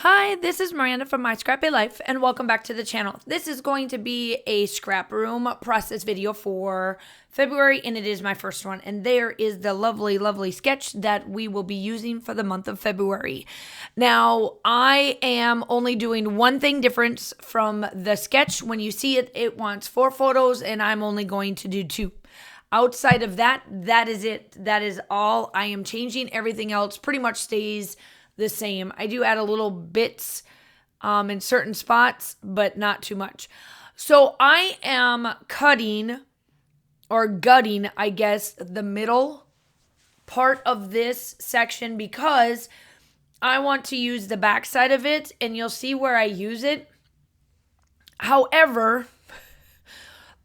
Hi, this is Miranda from My Scrappy Life, and welcome back to the channel. This is going to be a scrap room process video for February, and it is my first one. And there is the lovely, lovely sketch that we will be using for the month of February. Now, I am only doing one thing different from the sketch. When you see it, it wants 4 photos, and I'm only going to do 2. Outside of that, that is it. That is all I am changing. Everything else pretty much stays the same. I do add a little bits in certain spots, but not too much. So I am cutting or gutting, I guess, the middle part of this section because I want to use the back side of it, and you'll see where I use it. However,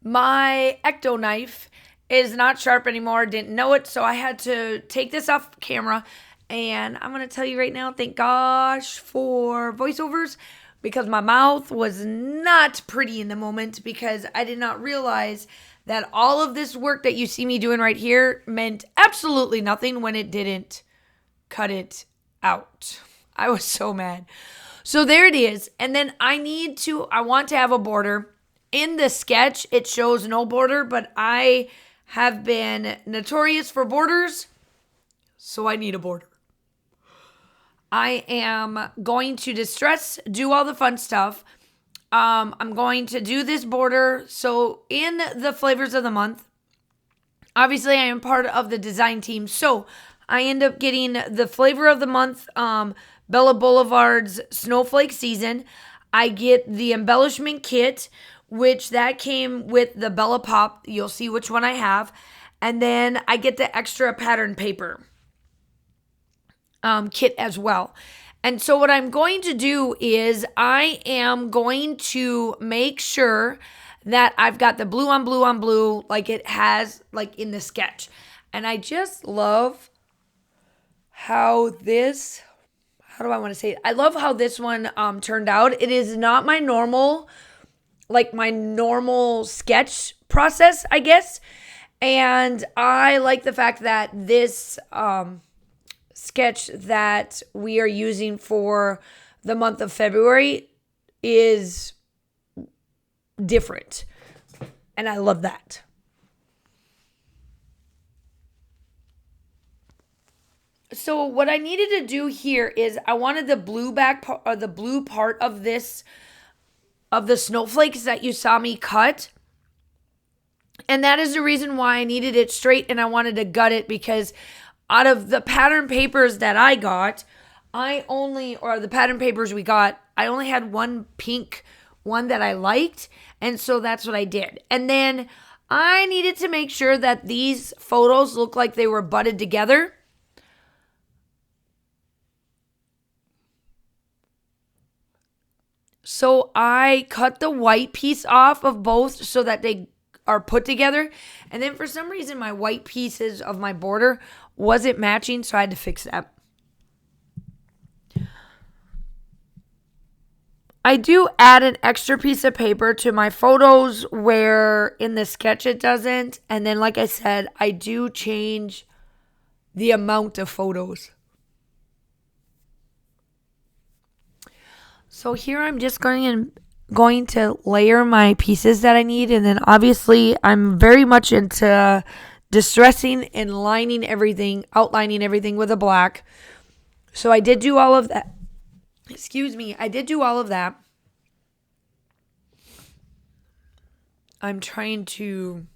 my Ecto knife is not sharp anymore. Didn't know it, so I had to take this off camera. And I'm going to tell you right now, thank gosh for voiceovers, because my mouth was not pretty in the moment because I did not realize that all of this work that you see me doing right here meant absolutely nothing when it didn't cut it out. I was so mad. So there it is. And then I want to have a border. In the sketch, it shows no border, but I have been notorious for borders, so I need a border. I am going to distress, do all the fun stuff. I'm going to do this border. So in the flavors of the month, obviously I am part of the design team. So I end up getting the flavor of the month, Bella Boulevard's Snowflake Season. I get the embellishment kit, which that came with the Bella Pop. You'll see which one I have. And then I get the extra pattern paper kit as well. And so what I'm going to do is I am going to make sure that I've got the blue on blue on blue like it has like in the sketch. And I just love how this, how do I want to say it? I love how this one turned out. It is not my normal sketch process, I guess. And I like the fact that this sketch that we are using for the month of February is different. And I love that. So what I needed to do here is I wanted the blue the blue part of this, of the snowflakes that you saw me cut. And that is the reason why I needed it straight and I wanted to gut it, because out of the pattern papers that I got, the pattern papers we got, I only had one pink one that I liked. And so that's what I did. And then I needed to make sure that these photos look like they were butted together. So I cut the white piece off of both so that they are put together. And then for some reason, my white pieces of my border wasn't matching, so I had to fix that. I do add an extra piece of paper to my photos where in the sketch it doesn't. And then, like I said, I do change the amount of photos. So here I'm just going to layer my pieces that I need. And then obviously I'm very much into distressing and outlining everything with a black. So I did do all of that. I did do all of that. I'm trying to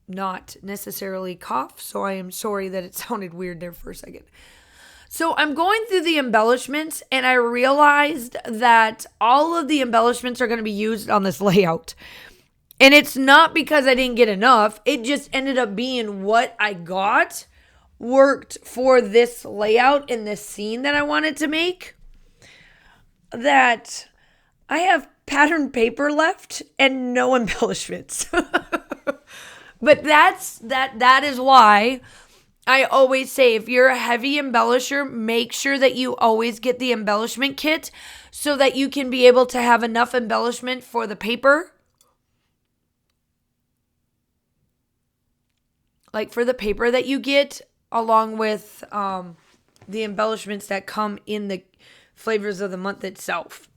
not necessarily cough, so I am sorry that it sounded weird there for a second. So I'm going through the embellishments, and I realized that all of the embellishments are going to be used on this layout. And it's not because I didn't get enough. It just ended up being what I got worked for this layout in this scene that I wanted to make. That I have pattern paper left and no embellishments. But that is why I always say, if you're a heavy embellisher, make sure that you always get the embellishment kit so that you can be able to have enough embellishment for the paper. Like for the paper that you get, along with the embellishments that come in flavors of the month itself.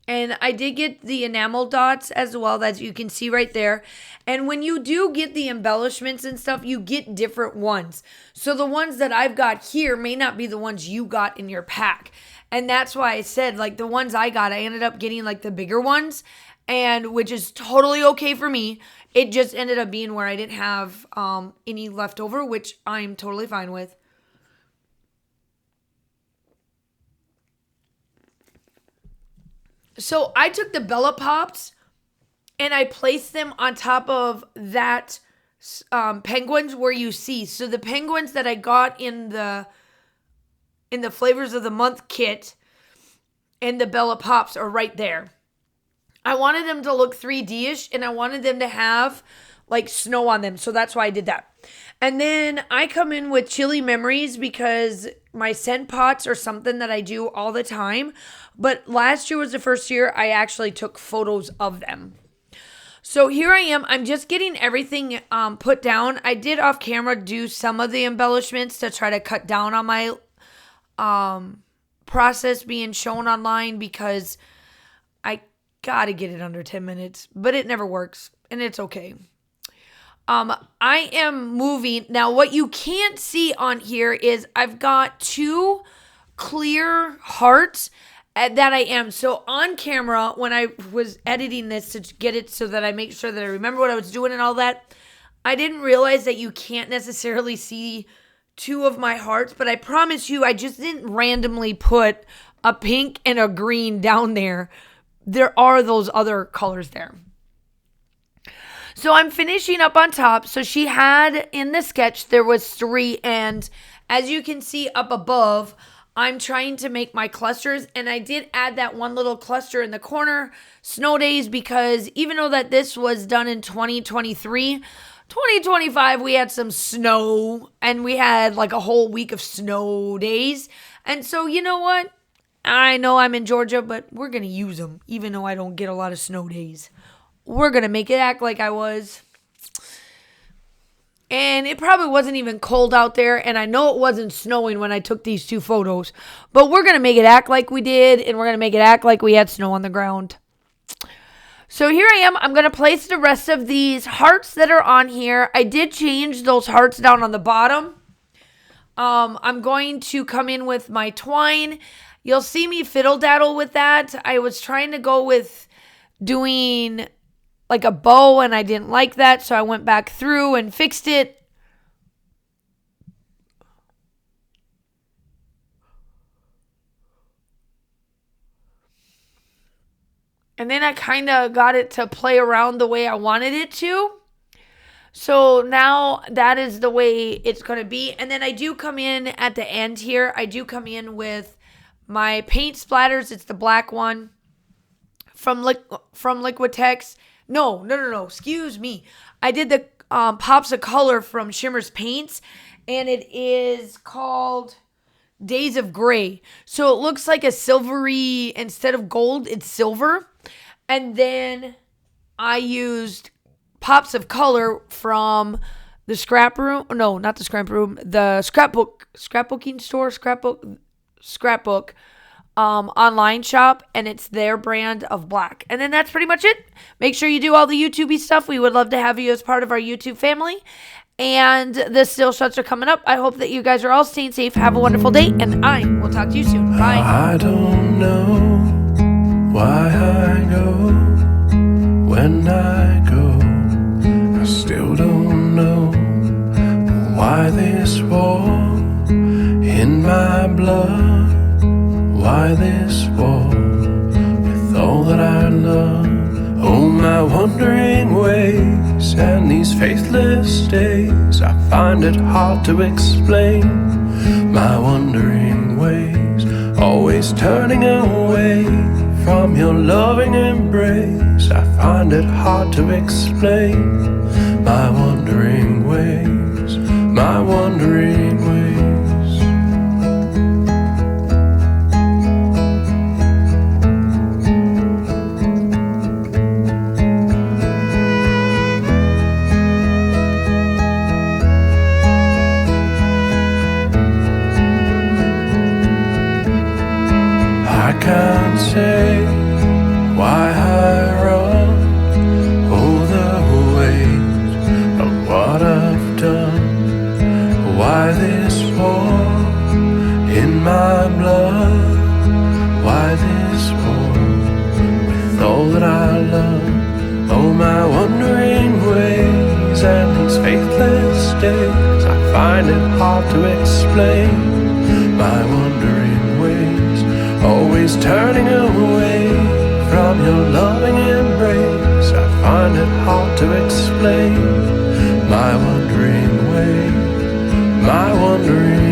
And I did get the enamel dots as well, as you can see right there. And when you do get the embellishments and stuff, you get different ones. So the ones that I've got here may not be the ones you got in your pack. And that's why I said, like, the ones I got, I ended up getting, like, the bigger ones, and which is totally okay for me. It just ended up being where I didn't have any left over, which I'm totally fine with. So I took the Bella Pops and I placed them on top of that penguins where you see. So the penguins that I got in the flavors of the month kit and the Bella Pops are right there. I wanted them to look 3D-ish and I wanted them to have like snow on them. So that's why I did that. And then I come in with Chili Memories because my scent pots are something that I do all the time. But last year was the first year I actually took photos of them. So here I am. I'm just getting everything put down. I did off camera do some of the embellishments to try to cut down on my process being shown online because I gotta get it under 10 minutes. But it never works and it's okay. I am moving. Now, what you can't see on here is I've got 2 clear hearts that I am. So on camera, when I was editing this to get it so that I make sure that I remember what I was doing and all that, I didn't realize that you can't necessarily see 2 of my hearts, but I promise you, I just didn't randomly put a pink and a green down there. There are those other colors there. So I'm finishing up on top. So she had in the sketch, there was 3. And as you can see up above, I'm trying to make my clusters. And I did add that one little cluster in the corner, snow days, because even though that this was done in 2023, 2025, we had some snow and we had like a whole week of snow days. And so, you know what? I know I'm in Georgia, but we're going to use them, even though I don't get a lot of snow days. We're going to make it act like I was. And it probably wasn't even cold out there. And I know it wasn't snowing when I took these 2 photos. But we're going to make it act like we did. And we're going to make it act like we had snow on the ground. So here I am. I'm going to place the rest of these hearts that are on here. I did change those hearts down on the bottom. I'm going to come in with my twine. You'll see me fiddle daddle with that. I was trying to go with doing like a bow and I didn't like that, so I went back through and fixed it. And then I kind of got it to play around the way I wanted it to. So now that is the way it's going to be. And then I do come in at the end here. I do come in with my paint splatters. It's the black one from Liquitex. No. Excuse me. I did the Pops of Color from Shimmer's Paints, and it is called Days of Gray. So it looks like a silvery, instead of gold, it's silver. And then I used Pops of Color from the scrap room. No, not the scrap room. The scrapbooking store, Scrapbook. Online shop, and it's their brand of black. And then that's pretty much it. Make sure you do all the YouTube-y stuff. We would love to have you as part of our YouTube family. And the still shots are coming up. I hope that you guys are all staying safe. Have a wonderful day, and I will talk to you soon. Bye. I don't know why I go when I go. I still don't know why this war in my blood. Why this war with all that I love? Oh, my wandering ways and these faithless days, I find it hard to explain. My wandering ways, always turning away from your loving embrace, I find it hard to explain. My wandering ways, my wandering ways. war in my blood? Why this war with all that I love? Oh, my wandering ways and these faithless days, I find it hard to explain. My wandering ways, always turning away from your loving embrace, I find it hard to explain. My wandering ways, my wandering